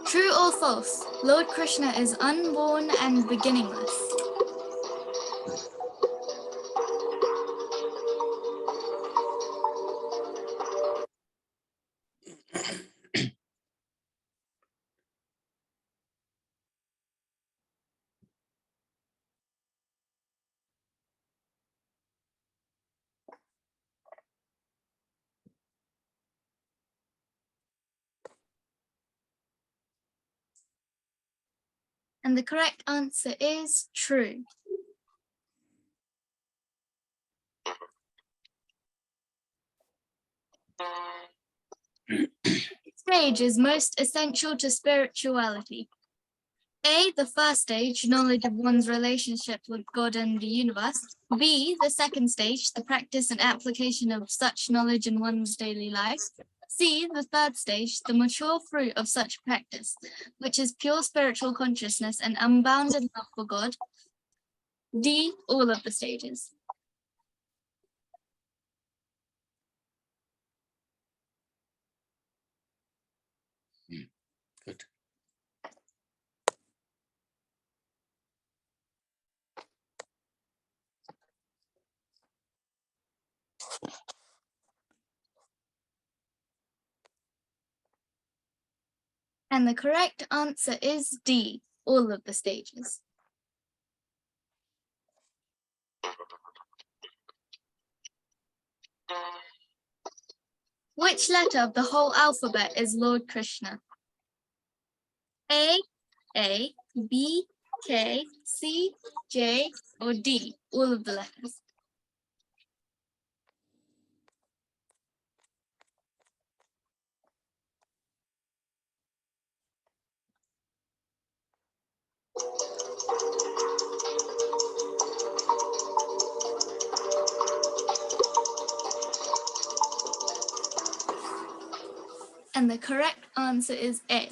True or false? Lord Krishna is unborn and beginningless. And the correct answer is true. Stage is most essential to spirituality. A, the first stage, knowledge of one's relationship with God and the universe. B, the second stage, the practice and application of such knowledge in one's daily life. C, the third stage, the mature fruit of such practice, which is pure spiritual consciousness and unbounded love for God. D, all of the stages. Good. And the correct answer is D, all of the stages. Which letter of the whole alphabet is Lord Krishna? A, B, K, C, J, or D, all of the letters. And the correct answer is A.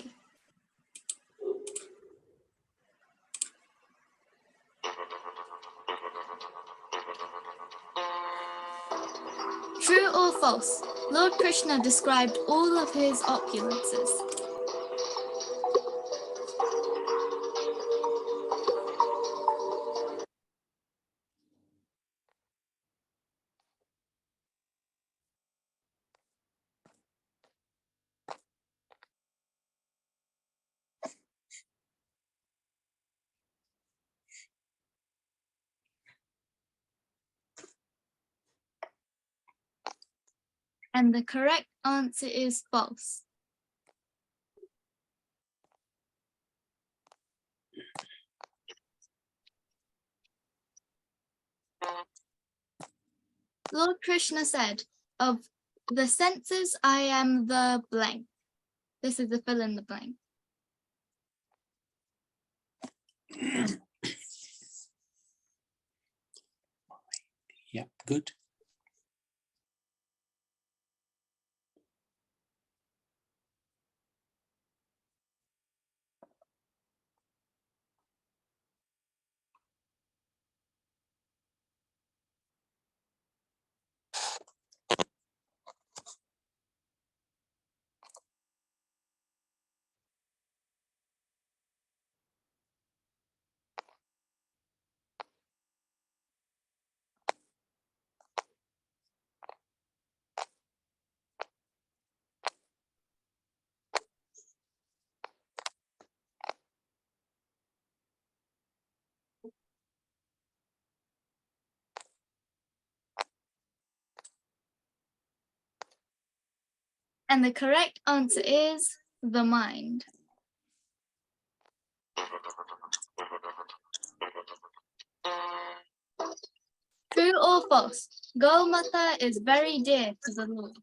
false? Lord Krishna described all of his opulences. And the correct answer is false. Lord Krishna said, of the senses, I am the blank. This is the fill in the blank. Yeah, good. And the correct answer is the mind. True or false? Gomata is very dear to the Lord.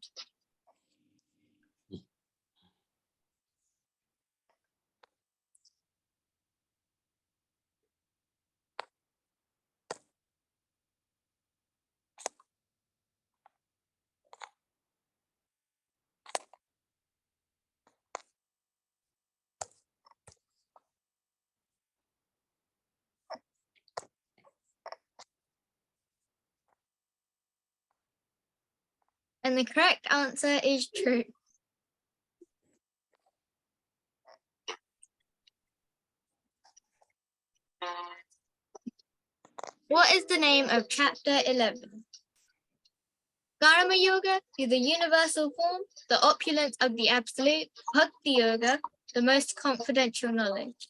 And the correct answer is true. What is the name of chapter 11? Karma Yoga is the universal form, the opulence of the absolute, Bhakti Yoga, the most confidential knowledge.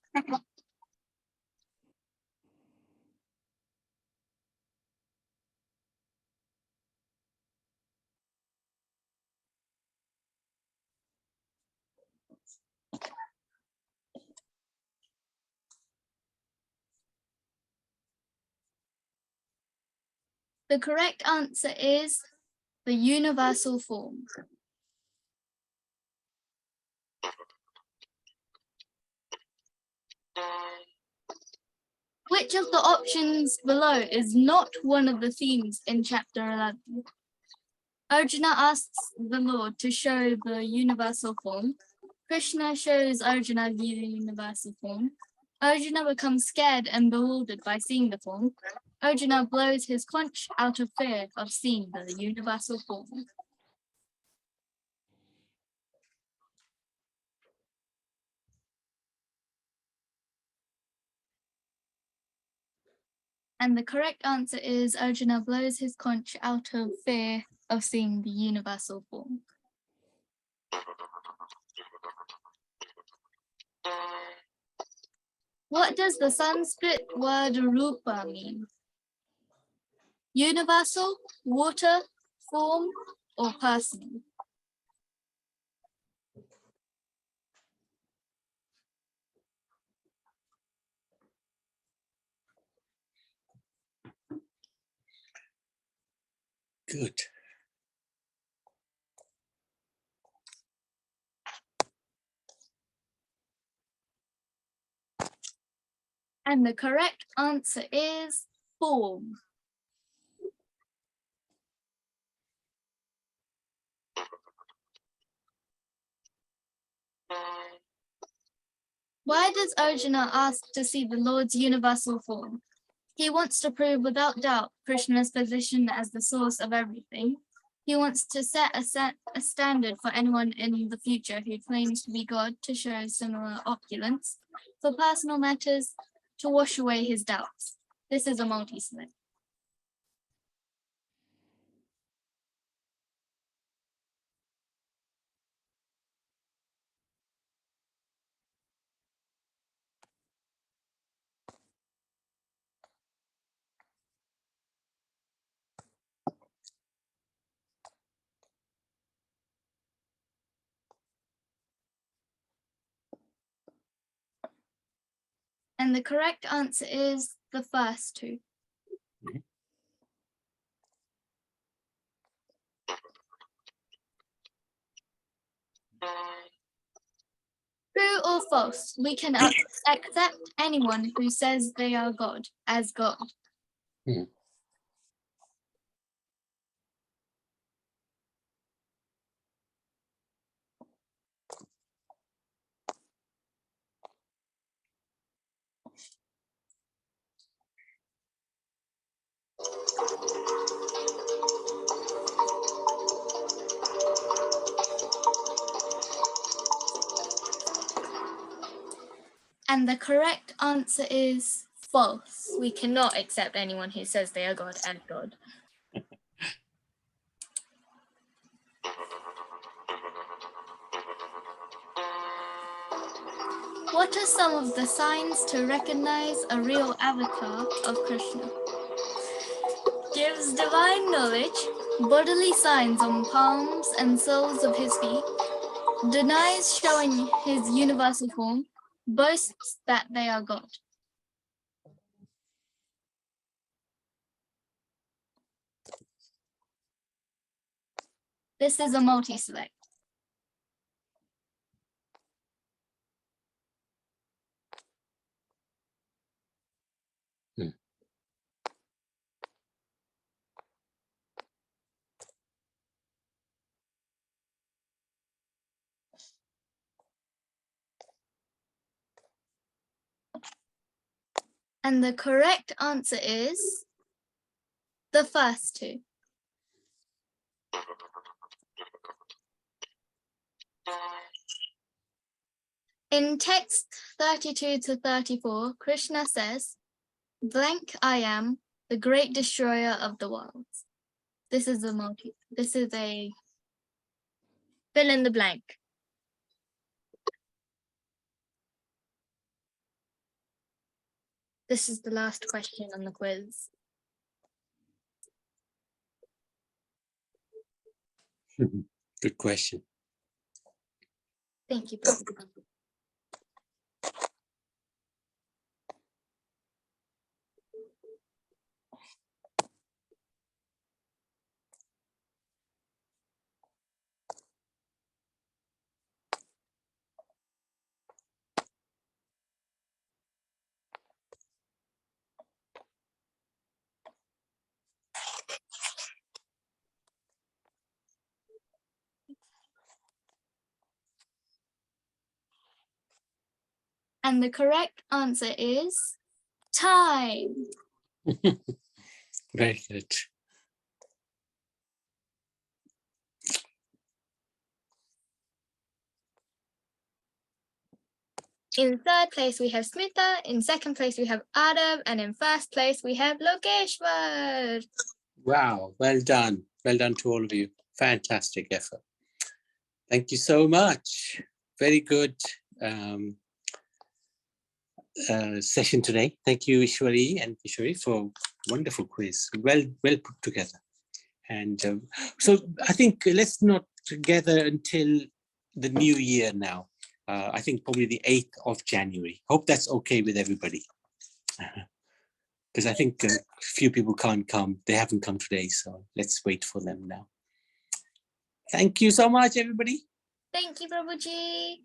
The correct answer is the universal form. Which of the options below is not one of the themes in chapter 11? Arjuna asks the Lord to show the universal form. Krishna shows Arjuna the universal form. Arjuna becomes scared and bewildered by seeing the form. Arjuna blows his conch out of fear of seeing the universal form. And the correct answer is Arjuna blows his conch out of fear of seeing the universal form. What does the Sanskrit word rupa mean? Universal, water, form, or person? Good. And the correct answer is form. Why does Arjuna ask to see the Lord's universal form? He wants to prove without doubt Krishna's position as the source of everything. He wants to set a standard for anyone in the future who claims to be God to show similar opulence, for personal matters, to wash away his doubts. This is a multi-select. And the correct answer is the first two. True or false? We can accept anyone who says they are God as God. Hmm. And the correct answer is false. We cannot accept anyone who says they are God as God. What are some of the signs to recognize a real avatar of Krishna? Gives divine knowledge, bodily signs on palms and soles of his feet, denies showing his universal form, boasts that they are God. This is a multi-select. Hmm. And the correct answer is the first two. In text 32 to 34, Krishna says, blank I am, the great destroyer of the worlds. This is a fill in the blank. This is the last question on the quiz. Good question. Thank you, Prabhupada. And the correct answer is time. Very good. In third place, we have Smita. In second place, we have Adav. And in first place, we have Lokeshwar. Wow, well done. Well done to all of you. Fantastic effort. Thank you so much. Very good session today. Thank you, Ishwari and Kishori, for wonderful quiz. Well put together. And so I think let's not gather until the new year now. I think probably the 8th of January. Hope that's okay with everybody. Because I think a few people can't come. They haven't come today, so let's wait for them now. Thank you so much, everybody. Thank you, Prabhuji.